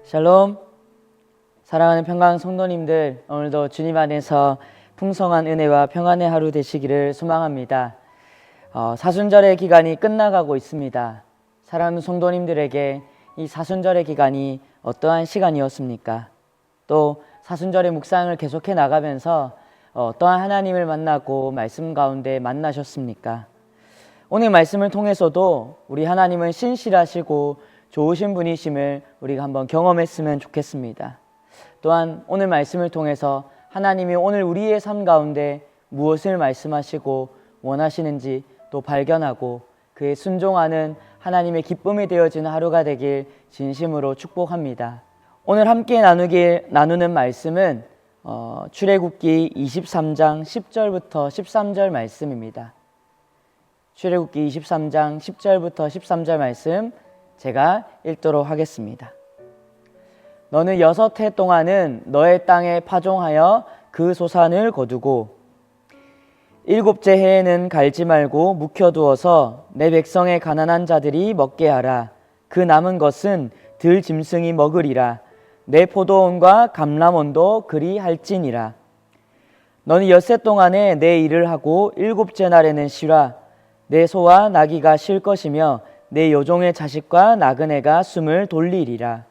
샬롬. 사랑하는 평강 성도님들, 오늘도 주님 안에서 풍성한 은혜와 평안의 하루 되시기를 소망합니다. 사순절의 기간이 끝나가고 있습니다. 사랑하는 성도님들에게 이 사순절의 기간이 어떠한 시간이었습니까? 또 사순절의 묵상을 계속해 나가면서 어떠한 하나님을 만나고 말씀 가운데 만나셨습니까? 오늘 말씀을 통해서도 우리 하나님은 신실하시고 좋으신 분이심을 우리가 한번 경험했으면 좋겠습니다. 또한 오늘 말씀을 통해서 하나님이 오늘 우리의 삶 가운데 무엇을 말씀하시고 원하시는지 또 발견하고 그에 순종하는 하나님의 기쁨이 되어지는 하루가 되길 진심으로 축복합니다. 오늘 함께 나누는 말씀은 출애굽기 23장 10절부터 13절 말씀입니다. 출애굽기 23장 10절부터 13절 말씀 제가 읽도록 하겠습니다. 너는 6해 동안은 너의 땅에 파종하여 그 소산을 거두고 7째 해에는 갈지 말고 묵혀두어서 내 백성의 가난한 자들이 먹게 하라. 그 남은 것은 들 짐승이 먹으리라. 내 포도원과 감람원도 그리 할지니라. 너는 6해 동안에 내 일을 하고 7째 날에는 쉬라. 내 소와 나귀가 쉴 것이며 내 여종의 자식과 나그네가 숨을 돌리리라.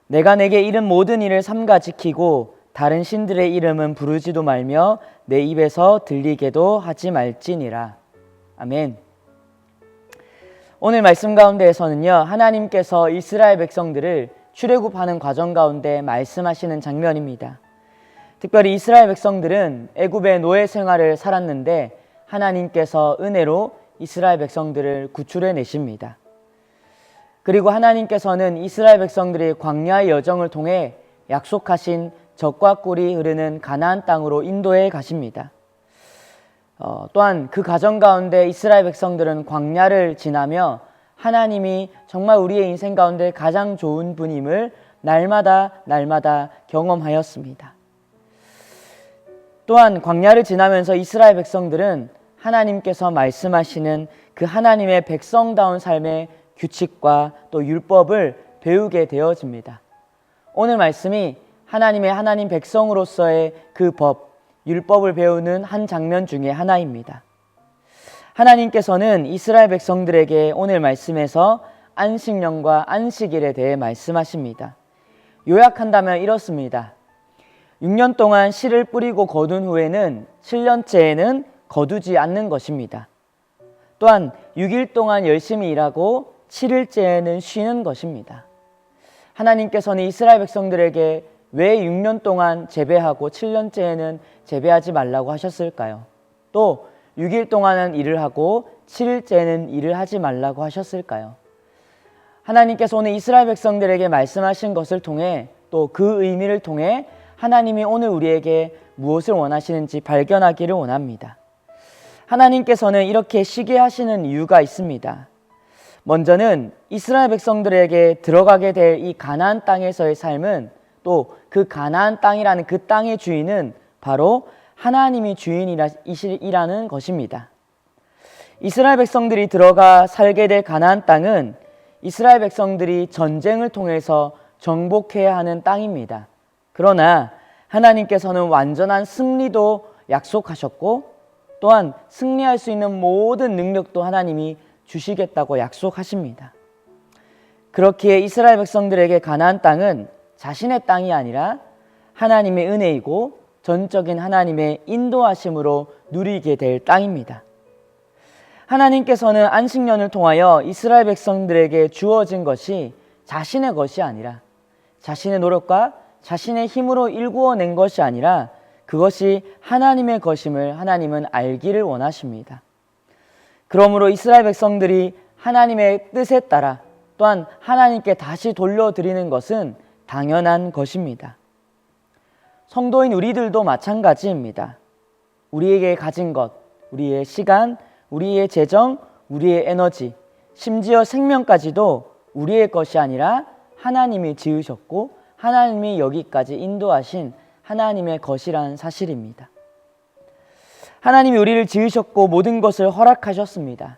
내가 내게 이른 모든 일을 삼가 지키고 다른 신들의 이름은 부르지도 말며 내 입에서 들리게도 하지 말지니라. 아멘. 오늘 말씀 가운데에서는요, 하나님께서 이스라엘 백성들을 출애굽하는 과정 가운데 말씀하시는 장면입니다. 특별히 이스라엘 백성들은 애굽의 노예 생활을 살았는데 하나님께서 은혜로 이스라엘 백성들을 구출해 내십니다. 그리고 하나님께서는 이스라엘 백성들이 광야의 여정을 통해 약속하신 젖과 꿀이 흐르는 가나안 땅으로 인도해 가십니다. 또한 그 과정 가운데 이스라엘 백성들은 광야를 지나며 하나님이 정말 우리의 인생 가운데 가장 좋은 분임을 날마다 경험하였습니다. 또한 광야를 지나면서 이스라엘 백성들은 하나님께서 말씀하시는 그 하나님의 백성다운 삶의 규칙과 또 율법을 배우게 되어집니다. 오늘 말씀이 하나님 백성으로서의 그 법, 율법을 배우는 한 장면 중에 하나입니다. 하나님께서는 이스라엘 백성들에게 오늘 말씀에서 안식년과 안식일에 대해 말씀하십니다. 요약한다면 이렇습니다. 6년 동안 씨를 뿌리고 거둔 후에는 7년째에는 거두지 않는 것입니다. 또한 6일 동안 열심히 일하고 7일째에는 쉬는 것입니다. 하나님께서는 이스라엘 백성들에게 왜 6년 동안 재배하고 7년째에는 재배하지 말라고 하셨을까요? 또 6일 동안은 일을 하고 7일째에는 일을 하지 말라고 하셨을까요? 하나님께서 오늘 이스라엘 백성들에게 말씀하신 것을 통해 또 그 의미를 통해 하나님이 오늘 우리에게 무엇을 원하시는지 발견하기를 원합니다. 하나님께서는 이렇게 쉬게 하시는 이유가 있습니다. 먼저는 이스라엘 백성들에게 들어가게 될 이 가나안 땅에서의 삶은 또 그 가나안 땅이라는 그 땅의 주인은 바로 하나님이 주인이라는 것입니다. 이스라엘 백성들이 들어가 살게 될 가나안 땅은 이스라엘 백성들이 전쟁을 통해서 정복해야 하는 땅입니다. 그러나 하나님께서는 완전한 승리도 약속하셨고 또한 승리할 수 있는 모든 능력도 하나님이 주시겠다고 약속하십니다. 그렇기에 이스라엘 백성들에게 가나안 땅은 자신의 땅이 아니라 하나님의 은혜이고 전적인 하나님의 인도하심으로 누리게 될 땅입니다. 하나님께서는 안식년을 통하여 이스라엘 백성들에게 주어진 것이 자신의 것이 아니라 자신의 노력과 자신의 힘으로 일구어낸 것이 아니라 그것이 하나님의 것임을 하나님은 알기를 원하십니다. 그러므로 이스라엘 백성들이 하나님의 뜻에 따라 또한 하나님께 다시 돌려드리는 것은 당연한 것입니다. 성도인 우리들도 마찬가지입니다. 우리에게 가진 것, 우리의 시간, 우리의 재정, 우리의 에너지, 심지어 생명까지도 우리의 것이 아니라 하나님이 지으셨고 하나님이 여기까지 인도하신 하나님의 것이라는 사실입니다. 하나님이 우리를 지으셨고 모든 것을 허락하셨습니다.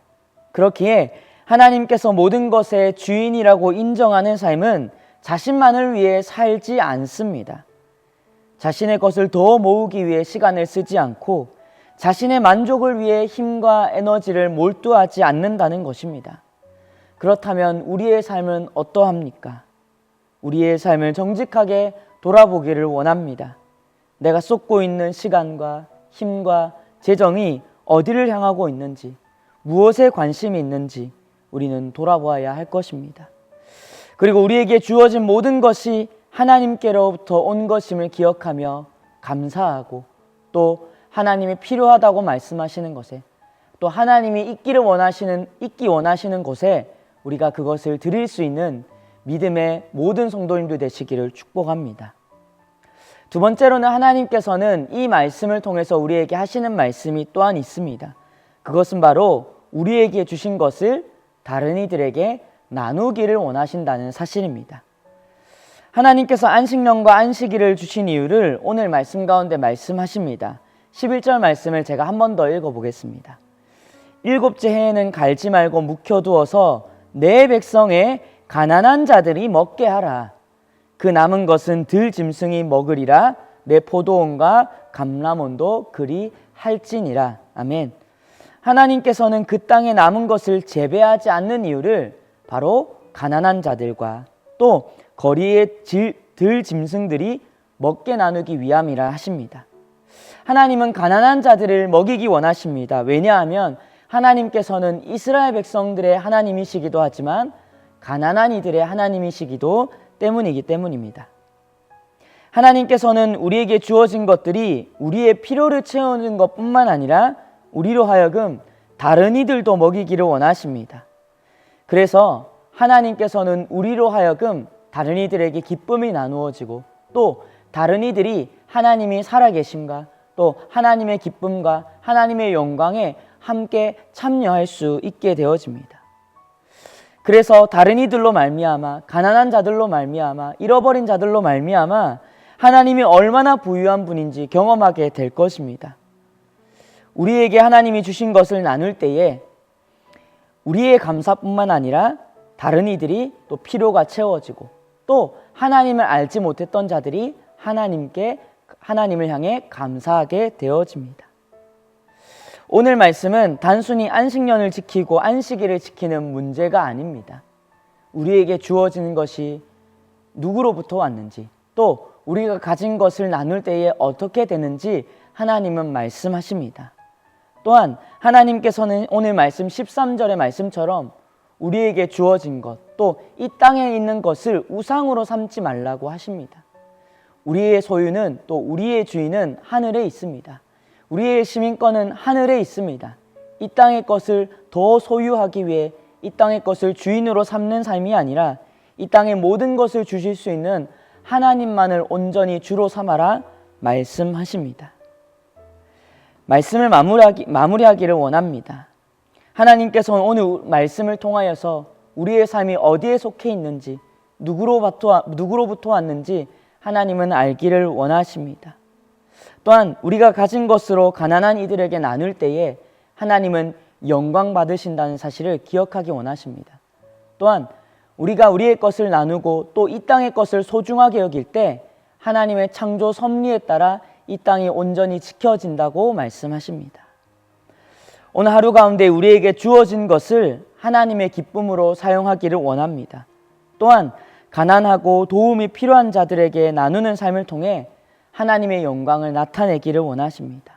그렇기에 하나님께서 모든 것의 주인이라고 인정하는 삶은 자신만을 위해 살지 않습니다. 자신의 것을 더 모으기 위해 시간을 쓰지 않고 자신의 만족을 위해 힘과 에너지를 몰두하지 않는다는 것입니다. 그렇다면 우리의 삶은 어떠합니까? 우리의 삶을 정직하게 돌아보기를 원합니다. 내가 쏟고 있는 시간과 힘과 재정이 어디를 향하고 있는지, 무엇에 관심이 있는지 우리는 돌아보아야 할 것입니다. 그리고 우리에게 주어진 모든 것이 하나님께로부터 온 것임을 기억하며 감사하고, 또 하나님이 필요하다고 말씀하시는 것에, 또 하나님이 있기 원하시는 곳에 우리가 그것을 드릴 수 있는 믿음의 모든 성도님들 되시기를 축복합니다. 두 번째로는 하나님께서는 이 말씀을 통해서 우리에게 하시는 말씀이 또한 있습니다. 그것은 바로 우리에게 주신 것을 다른 이들에게 나누기를 원하신다는 사실입니다. 하나님께서 안식년과 안식일을 주신 이유를 오늘 말씀 가운데 말씀하십니다. 11절 말씀을 제가 한 번 더 읽어보겠습니다. 일곱째 해에는 갈지 말고 묵혀두어서 내 백성의 가난한 자들이 먹게 하라. 그 남은 것은 들 짐승이 먹으리라. 내 포도원과 감람원도 그리 할지니라. 아멘. 하나님께서는 그 땅에 남은 것을 재배하지 않는 이유를 바로 가난한 자들과 또 거리의 들 짐승들이 먹게 나누기 위함이라 하십니다. 하나님은 가난한 자들을 먹이기 원하십니다. 왜냐하면 하나님께서는 이스라엘 백성들의 하나님이시기도 하지만 가난한 이들의 하나님이시기도 때문이기 때문입니다. 하나님께서는 우리에게 주어진 것들이 우리의 필요를 채우는 것뿐만 아니라 우리로 하여금 다른 이들도 먹이기를 원하십니다. 그래서 하나님께서는 우리로 하여금 다른 이들에게 기쁨이 나누어지고, 또 다른 이들이 하나님이 살아계심과 또 하나님의 기쁨과 하나님의 영광에 함께 참여할 수 있게 되어집니다. 그래서 다른 이들로 말미암아, 가난한 자들로 말미암아, 잃어버린 자들로 말미암아 하나님이 얼마나 부유한 분인지 경험하게 될 것입니다. 우리에게 하나님이 주신 것을 나눌 때에 우리의 감사뿐만 아니라 다른 이들이 또 필요가 채워지고, 또 하나님을 알지 못했던 자들이 하나님을 향해 감사하게 되어집니다. 오늘 말씀은 단순히 안식년을 지키고 안식일을 지키는 문제가 아닙니다. 우리에게 주어지는 것이 누구로부터 왔는지, 또 우리가 가진 것을 나눌 때에 어떻게 되는지 하나님은 말씀하십니다. 또한 하나님께서는 오늘 말씀 13절의 말씀처럼 우리에게 주어진 것, 또 이 땅에 있는 것을 우상으로 삼지 말라고 하십니다. 우리의 소유는, 또 우리의 주인은 하늘에 있습니다. 우리의 시민권은 하늘에 있습니다. 이 땅의 것을 더 소유하기 위해 이 땅의 것을 주인으로 삼는 삶이 아니라 이 땅의 모든 것을 주실 수 있는 하나님만을 온전히 주로 삼아라 말씀하십니다. 말씀을 마무리하기를 원합니다. 하나님께서는 오늘 말씀을 통하여서 우리의 삶이 어디에 속해 있는지, 누구로부터 왔는지 하나님은 알기를 원하십니다. 또한 우리가 가진 것으로 가난한 이들에게 나눌 때에 하나님은 영광 받으신다는 사실을 기억하기 원하십니다. 또한 우리가 우리의 것을 나누고 또 이 땅의 것을 소중하게 여길 때 하나님의 창조 섭리에 따라 이 땅이 온전히 지켜진다고 말씀하십니다. 오늘 하루 가운데 우리에게 주어진 것을 하나님의 기쁨으로 사용하기를 원합니다. 또한 가난하고 도움이 필요한 자들에게 나누는 삶을 통해 하나님의 영광을 나타내기를 원하십니다.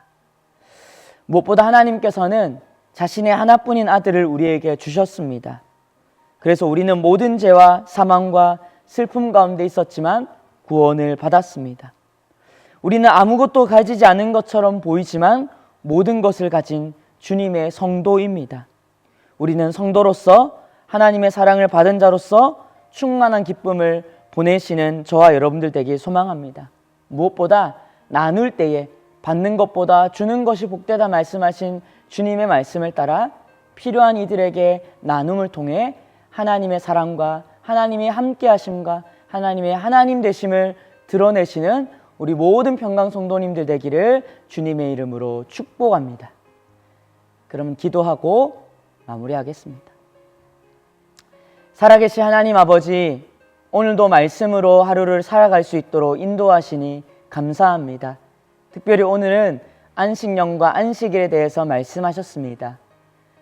무엇보다 하나님께서는 자신의 하나뿐인 아들을 우리에게 주셨습니다. 그래서 우리는 모든 죄와 사망과 슬픔 가운데 있었지만 구원을 받았습니다. 우리는 아무것도 가지지 않은 것처럼 보이지만 모든 것을 가진 주님의 성도입니다. 우리는 성도로서 하나님의 사랑을 받은 자로서 충만한 기쁨을 보내시는 저와 여러분들 되길 소망합니다. 무엇보다 나눌 때에 받는 것보다 주는 것이 복되다 말씀하신 주님의 말씀을 따라 필요한 이들에게 나눔을 통해 하나님의 사랑과 하나님의 함께하심과 하나님의 하나님 되심을 드러내시는 우리 모든 평강 성도님들 되기를 주님의 이름으로 축복합니다. 그럼 기도하고 마무리하겠습니다. 살아계신 하나님 아버지, 오늘도 말씀으로 하루를 살아갈 수 있도록 인도하시니 감사합니다. 특별히 오늘은 안식년과 안식일에 대해서 말씀하셨습니다.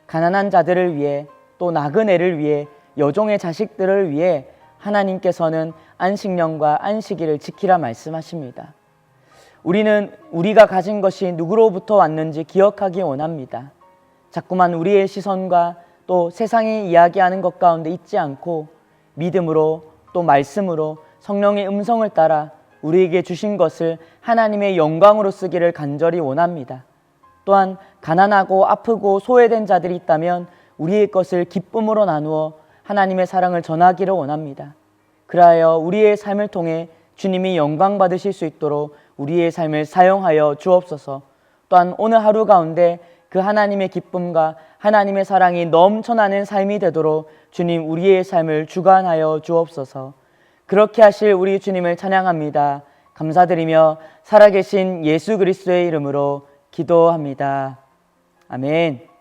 가난한 자들을 위해, 또 나그네를 위해, 여종의 자식들을 위해 하나님께서는 안식년과 안식일을 지키라 말씀하십니다. 우리는 우리가 가진 것이 누구로부터 왔는지 기억하기 원합니다. 자꾸만 우리의 시선과 또 세상이 이야기하는 것 가운데 있지 않고 믿음으로 또 말씀으로 성령의 음성을 따라 우리에게 주신 것을 하나님의 영광으로 쓰기를 간절히 원합니다. 또한 가난하고 아프고 소외된 자들이 있다면 우리의 것을 기쁨으로 나누어 하나님의 사랑을 전하기를 원합니다. 그리하여 우리의 삶을 통해 주님이 영광 받으실 수 있도록 우리의 삶을 사용하여 주옵소서. 또한 오늘 하루 가운데 그 하나님의 기쁨과 하나님의 사랑이 넘쳐나는 삶이 되도록 주님 우리의 삶을 주관하여 주옵소서. 그렇게 하실 우리 주님을 찬양합니다. 감사드리며 살아계신 예수 그리스도의 이름으로 기도합니다. 아멘.